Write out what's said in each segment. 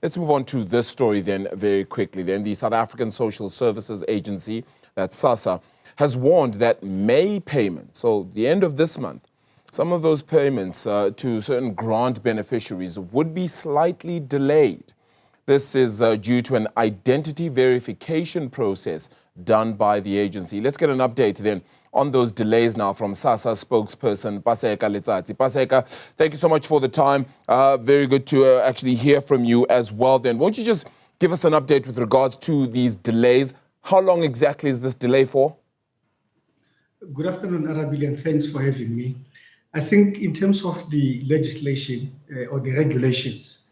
Let's move on to this story then very quickly. Then the South African Social Services Agency, that's SASSA, has warned that May payments, so the end of this month, some of those payments to certain grant beneficiaries would be slightly delayed. This is due to an identity verification process done by the agency. Let's get an update then on those delays now from SASSA spokesperson Paseka Letsatsi. Paseka, thank you so much for the time. Very good to actually hear from you as well then. Won't you just give us an update with regards to these delays? How long exactly is this delay for? Good afternoon, Arabil, and thanks for having me. I think in terms of the legislation or the regulations,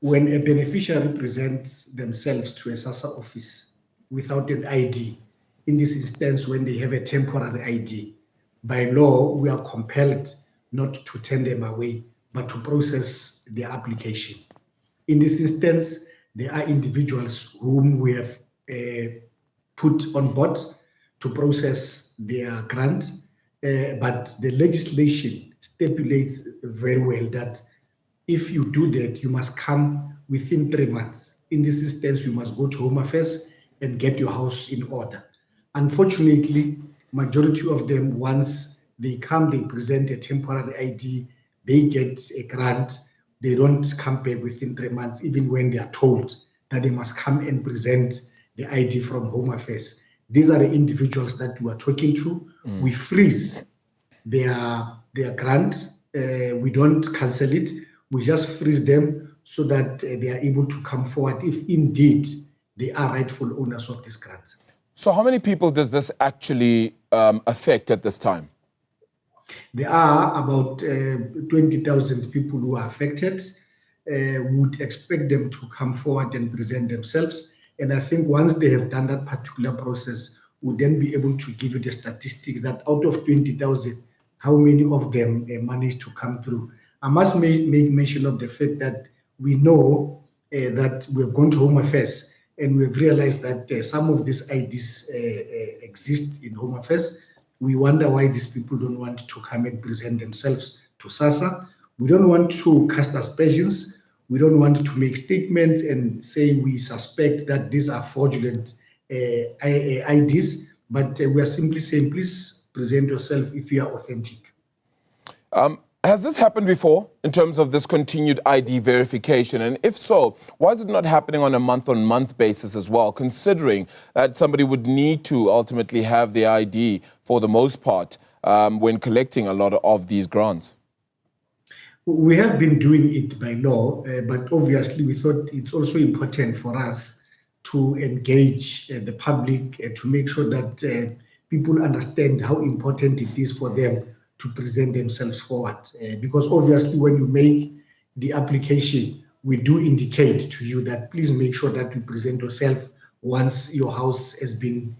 when a beneficiary presents themselves to a SASSA office without an ID, in this instance when they have a temporary ID, by law we are compelled not to turn them away, but to process their application. In this instance, there are individuals whom we have put on board to process their grant, but the legislation stipulates very well that if you do that, you must come within 3 months. In this instance, you must go to Home Affairs and get your house in order. Unfortunately, majority of them, once they come, they present a temporary ID, they get a grant, they don't come back within 3 months, even when they are told that they must come and present the ID from Home Affairs. These are the individuals that we are talking to. We freeze their grant. We don't cancel it. We just freeze them so that they are able to come forward if indeed they are rightful owners of this grant. So how many people does this actually affect at this time? There are about 20,000 people who are affected. Would expect them to come forward and present themselves. And I think once they have done that particular process, we'll then be able to give you the statistics that out of 20,000, how many of them managed to come through. I must make mention of the fact that we know that we've gone to Home Affairs and we've realized that some of these IDs exist in Home Affairs. We wonder why these people don't want to come and present themselves to SASSA. We don't want to cast aspersions. We don't want to make statements and say we suspect that these are fraudulent IDs, but we are simply saying, please present yourself if you are authentic. Has this happened before in terms of this continued ID verification? And if so, why is it not happening on a month-on-month basis as well, considering that somebody would need to ultimately have the ID for the most part when collecting a lot of these grants? We have been doing it by law, but obviously we thought it's also important for us to engage the public to make sure that people understand how important it is for them to present themselves forward. Because obviously when you make the application, we do indicate to you that please make sure that you present yourself once your house has been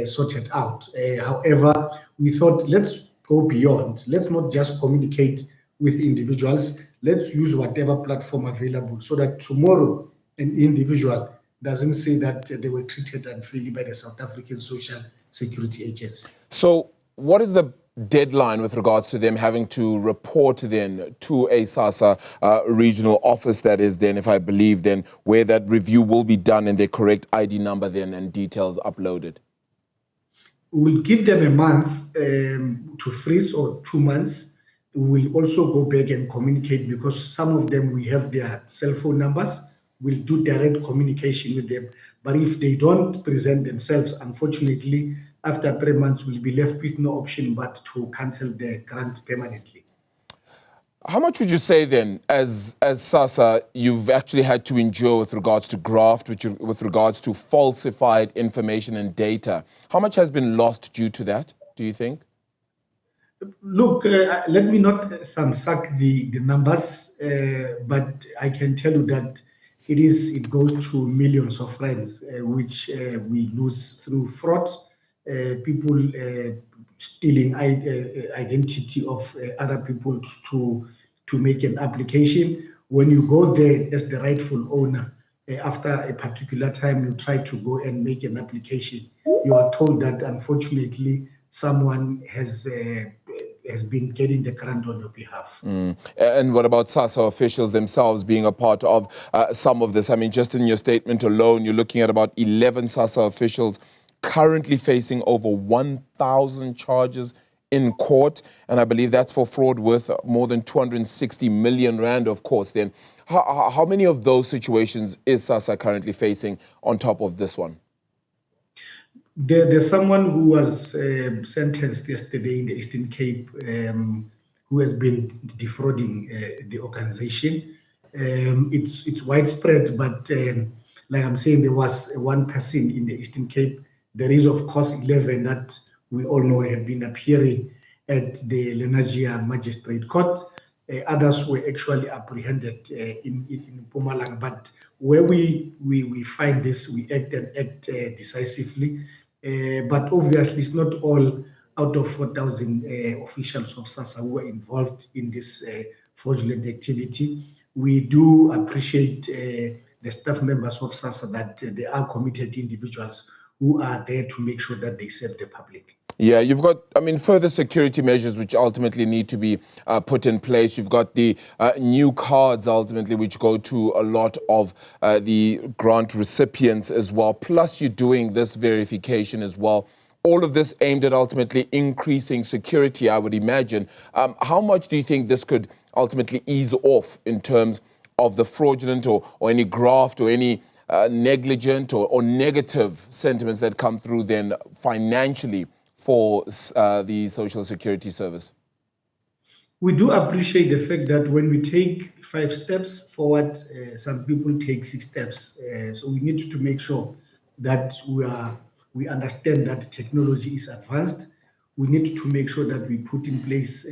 sorted out. However, we thought let's go beyond. Let's not just communicate with individuals. Let's use whatever platform available so that tomorrow an individual doesn't say that they were treated unfairly by the South African Social Security Agency. So what is the deadline with regards to them having to report then to a SASSA regional office, that is then, if I believe then, where that review will be done and their correct ID number then and details uploaded? We'll give them a month to freeze, or 2 months. We'll also go back and communicate because some of them, we have their cell phone numbers. We'll do direct communication with them. But if they don't present themselves, unfortunately, after 3 months, we'll be left with no option but to cancel the grant permanently. How much would you say then, as SASSA, you've actually had to endure with regards to graft, with regards to falsified information and data? How much has been lost due to that, do you think? Look, let me not thumbsuck the numbers, but I can tell you that it goes to millions of rands, which we lose through fraud, people stealing identity of other people to make an application. When you go there as the rightful owner, after a particular time you try to go and make an application, you are told that unfortunately someone has has been getting the grant on your behalf. And what about SASSA officials themselves being a part of some of this? I mean, just in your statement alone, you're looking at about 11 SASSA officials currently facing over 1,000 charges in court. And I believe that's for fraud worth more than 260 million rand, of course. Then how many of those situations is SASSA currently facing on top of this one? There's someone who was sentenced yesterday in the Eastern Cape who has been defrauding the organization. It's widespread, but like I'm saying, there was one person in the Eastern Cape. There is, of course, 11 that we all know have been appearing at the Lenasia Magistrate Court. Others were actually apprehended in Mpumalanga, but where we find this, we act decisively. But obviously, it's not all out of 4,000 officials of SASSA who were involved in this fraudulent activity. We do appreciate the staff members of SASSA that they are committed individuals who are there to make sure that they serve the public. Yeah, you've got, I mean, further security measures which ultimately need to be put in place. You've got the new cards ultimately which go to a lot of the grant recipients as well. Plus you're doing this verification as well. All of this aimed at ultimately increasing security, I would imagine. How much do you think this could ultimately ease off in terms of the fraudulent or any graft or any negligent or negative sentiments that come through then financially for the Social Security Service? We do appreciate the fact that when we take 5 steps forward, some people take 6 steps. So we need to make sure that we understand that technology is advanced. We need to make sure that we put in place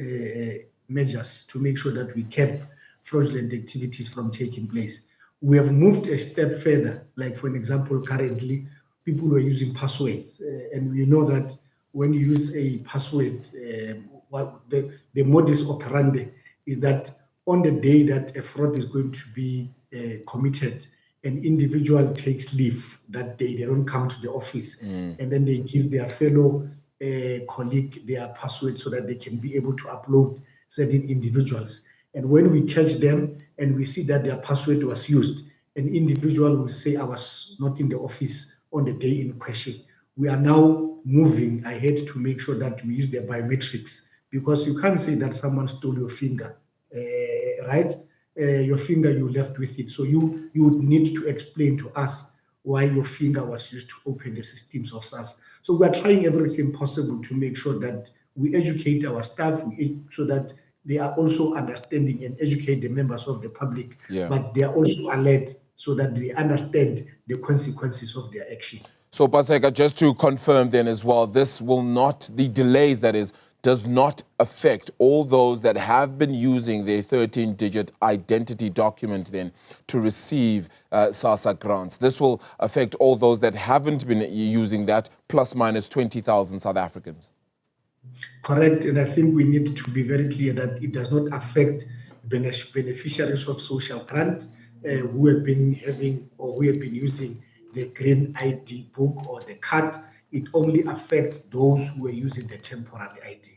measures to make sure that we keep fraudulent activities from taking place. We have moved a step further, like for an example, currently people are using passwords, and we know that when you use a password, the modus operandi is that on the day that a fraud is going to be committed, an individual takes leave that day. They don't come to the office, and then they give their fellow colleague their password so that they can be able to upload certain individuals. And when we catch them and we see that their password was used, an individual will say, I was not in the office on the day in question. We are now moving ahead to make sure that we use their biometrics, because you can't say that someone stole your finger, right? Your finger, you left with it. So you would need to explain to us why your finger was used to open the systems of SASSA. So we are trying everything possible to make sure that we educate our staff so that they are also understanding and educate the members of the public, but they are also alert so that they understand the consequences of their action. So, Paseka, just to confirm then as well, this will not, the delays that is, does not affect all those that have been using their 13-digit identity document then to receive SASSA grants. This will affect all those that haven't been using that, plus minus 20,000 South Africans. Correct, and I think we need to be very clear that it does not affect beneficiaries of social grant who have been having or who have been using the green ID book or the card. It only affects those who are using the temporary ID.